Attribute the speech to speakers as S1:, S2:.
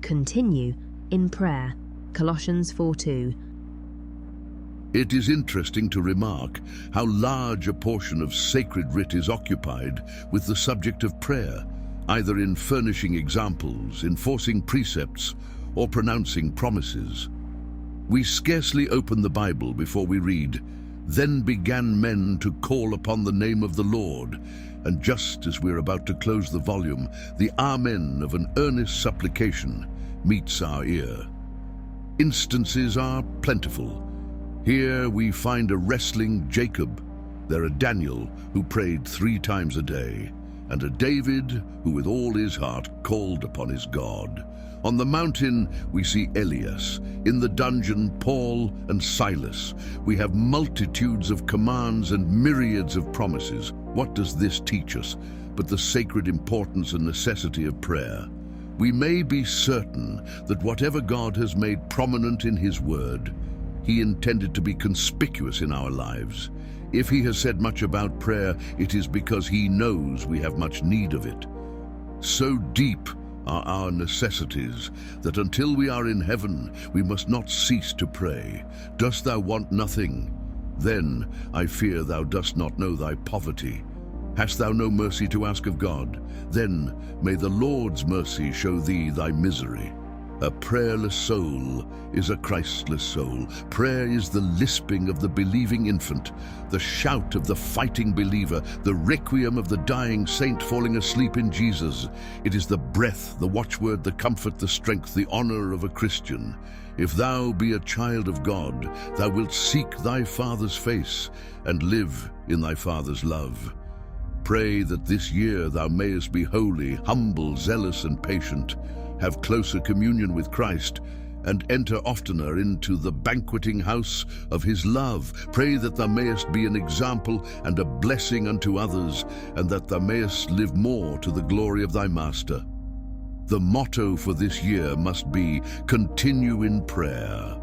S1: continue in prayer. Colossians 4:2.
S2: It is interesting to remark how large a portion of Sacred Writ is occupied with the subject of prayer, either in furnishing examples, enforcing precepts, or pronouncing promises. We scarcely open the Bible before we read, "Then began men to call upon the name of the Lord," and just as we're about to close the volume, the amen of an earnest supplication meets our ear. Instances are plentiful. Here we find a wrestling Jacob, there a Daniel who prayed 3 times a day, and a David who with all his heart called upon his God. On the mountain we see Elias, in the dungeon Paul and Silas. We have multitudes of commands and myriads of promises. What does this teach us but the sacred importance and necessity of prayer? We may be certain that whatever God has made prominent in His Word, He intended to be conspicuous in our lives. If He has said much about prayer, it is because He knows we have much need of it. So deep are our necessities that until we are in heaven, we must not cease to pray. Dost thou want nothing? Then I fear thou dost not know thy poverty. Hast thou no mercy to ask of God? Then may the Lord's mercy show thee thy misery. A prayerless soul is a Christless soul. Prayer is the lisping of the believing infant, the shout of the fighting believer, the requiem of the dying saint falling asleep in Jesus. It is the breath, the watchword, the comfort, the strength, the honor of a Christian. If thou be a child of God, thou wilt seek thy Father's face and live in thy Father's love. Pray that this year thou mayest be holy, humble, zealous, and patient, have closer communion with Christ, and enter oftener into the banqueting house of His love. Pray that thou mayest be an example and a blessing unto others, and that thou mayest live more to the glory of thy Master. The motto for this year must be, continue in prayer.